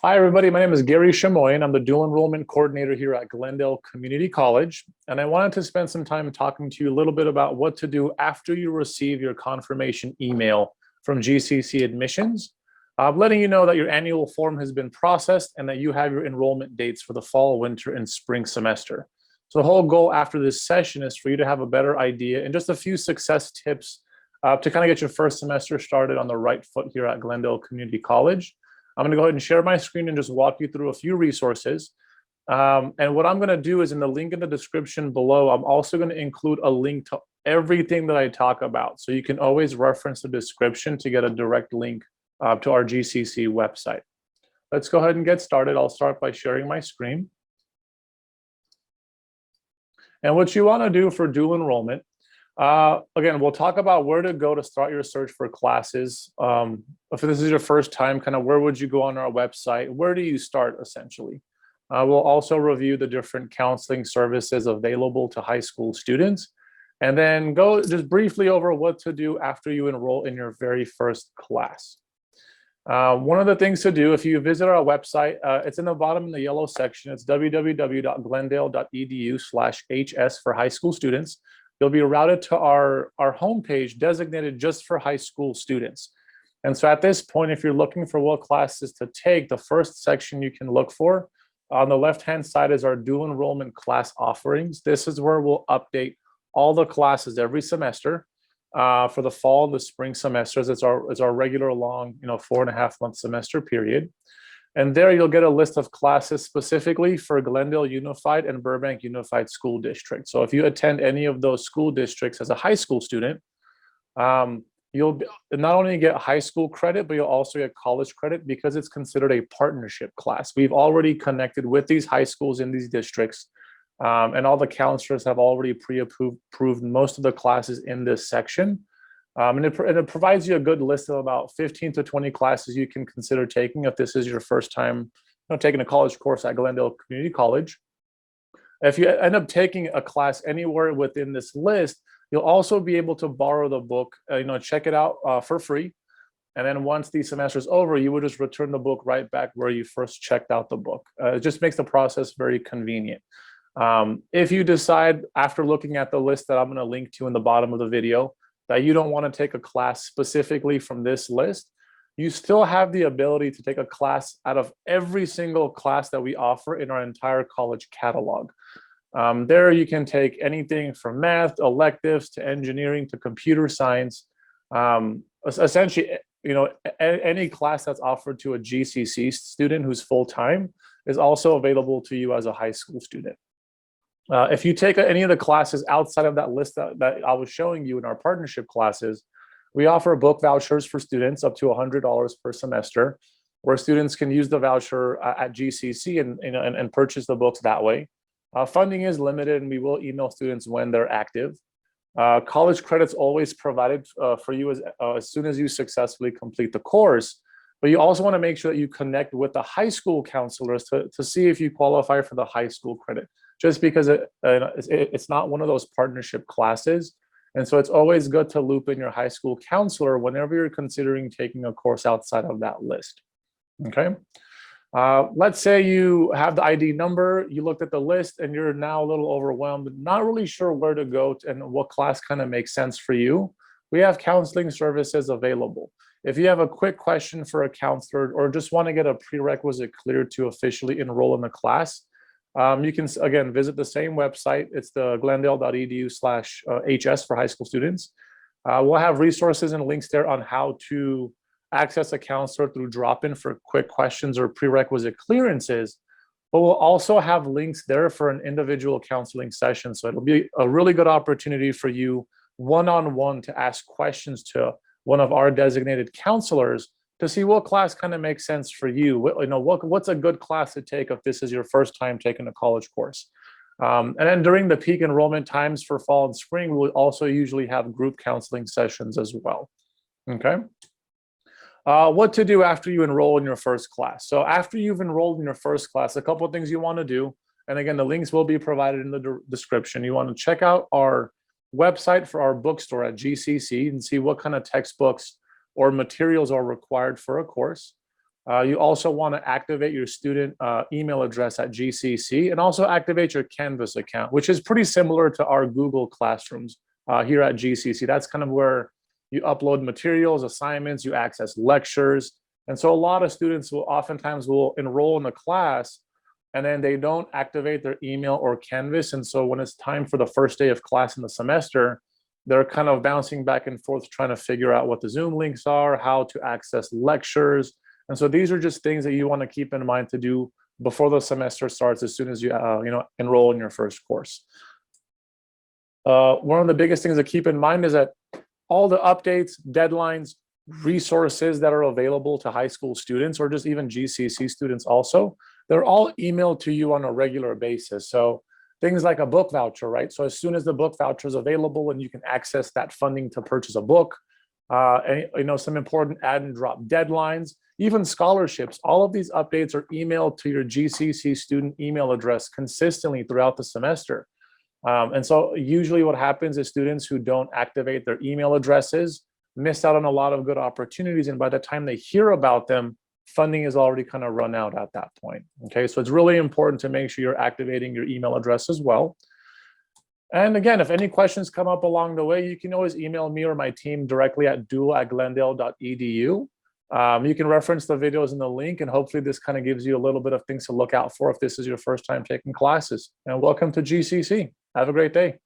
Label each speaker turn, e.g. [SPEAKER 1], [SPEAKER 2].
[SPEAKER 1] Hi, everybody. My name is Gary Chamoy, and I'm the dual enrollment coordinator here at Glendale Community College. And I wanted to spend some time talking to you a little bit about what to do after you receive your confirmation email from GCC Admissions. I'm letting you know that your annual form has been processed and that you have your enrollment dates for the fall, winter, and spring semester. So the whole goal after this session is for you to have a better idea and just a few success tips to kind of get your first semester started on the right foot here at Glendale Community College. I'm going to go ahead and share my screen and just walk you through a few resources. And what I'm going to do is in the link in the description below, I'm also going to include a link to everything that I talk about. So you can always reference the description to get a direct link to our GCC website. Let's go ahead and get started. I'll start by sharing my screen. And what you want to do for dual enrollment, again, we'll talk about where to go to start your search for classes. If this is your first time, kind of where would you go on our website? Where do you start essentially? We'll also review the different counseling services available to high school students, and then go just briefly over what to do after you enroll in your very first class. One of the things to do, if you visit our website, it's in the bottom in the yellow section. It's www.glendale.edu/HS for high school students. You'll be routed to our homepage designated just for high school students. And so at this point, if you're looking for what classes to take, the first section you can look for on the left-hand side is our dual enrollment class offerings. This is where we'll update all the classes every semester for the fall, the spring semesters. It's our regular long, 4.5-month semester period. And there you'll get a list of classes specifically for Glendale Unified and Burbank Unified School District. So if you attend any of those school districts as a high school student, you'll not only get high school credit, but you'll also get college credit because it's considered a partnership class. We've already connected with these high schools in these districts, and all the counselors have already pre-approved most of the classes in this section. And it provides you a good list of about 15 to 20 classes you can consider taking if this is your first time taking a college course at Glendale Community College. If you end up taking a class anywhere within this list, you'll also be able to borrow the book, check it out for free. And then once the semester is over, you would just return the book right back where you first checked out the book. It just makes the process very convenient. If you decide after looking at the list that I'm going to link to in the bottom of the video, that you don't want to take a class specifically from this list, you still have the ability to take a class out of every single class that we offer in our entire college catalog. There you can take anything from math, electives, to engineering, to computer science. Essentially, any class that's offered to a GCC student who's full-time is also available to you as a high school student. If you take any of the classes outside of that list that I was showing you in our partnership classes, we offer book vouchers for students up to $100 per semester, where students can use the voucher at GCC and purchase the books that way. Funding is limited, and we will email students when they're active. College credits always provided for you as soon as you successfully complete the course. But you also want to make sure that you connect with the high school counselors to see if you qualify for the high school credit, just because it's not one of those partnership classes. And so it's always good to loop in your high school counselor whenever you're considering taking a course outside of that list. Okay. Let's say you have the ID number, you looked at the list, and you're now a little overwhelmed, not really sure where to go and what class kind of makes sense for you. We have counseling services available. If you have a quick question for a counselor or just want to get a prerequisite cleared to officially enroll in the class, you can, again, visit the same website. It's the glendale.edu/HS for high school students. We'll have resources and links there on how to access a counselor through drop-in for quick questions or prerequisite clearances, but we'll also have links there for an individual counseling session. So it'll be a really good opportunity for you one-on-one to ask questions to one of our designated counselors to see what class kind of makes sense for you. What's a good class to take if this is your first time taking a college course. And then during the peak enrollment times for fall and spring, we'll also usually have group counseling sessions as well. Okay. What to do after you enroll in your first class. So after you've enrolled in your first class, a couple of things you want to do, and again, the links will be provided in the description. You want to check out our website for our bookstore at GCC and see what kind of textbooks or materials are required for a course. You also want to activate your student email address at GCC and also activate your Canvas account, which is pretty similar to our Google Classrooms here at GCC. That's kind of where you upload materials, assignments, you access lectures. And so a lot of students will oftentimes enroll in the class and then they don't activate their email or Canvas. And so when it's time for the first day of class in the semester, they're kind of bouncing back and forth trying to figure out what the Zoom links are, how to access lectures. And so these are just things that you want to keep in mind to do before the semester starts as soon as you enroll in your first course. One of the biggest things to keep in mind is that all the updates, deadlines, resources that are available to high school students or just even GCC students also, they're all emailed to you on a regular basis. So things like a book voucher, right? So as soon as the book voucher is available and you can access that funding to purchase a book, and, some important add and drop deadlines, even scholarships, all of these updates are emailed to your GCC student email address consistently throughout the semester. And so usually what happens is students who don't activate their email addresses miss out on a lot of good opportunities. And by the time they hear about them, funding is already kind of run out at that point. Okay, so it's really important to make sure you're activating your email address as well. And again, if any questions come up along the way, you can always email me or my team directly at dual@glendale.edu. You can reference the videos in the link, and hopefully this kind of gives you a little bit of things to look out for if this is your first time taking classes. And welcome to GCC. Have a great day.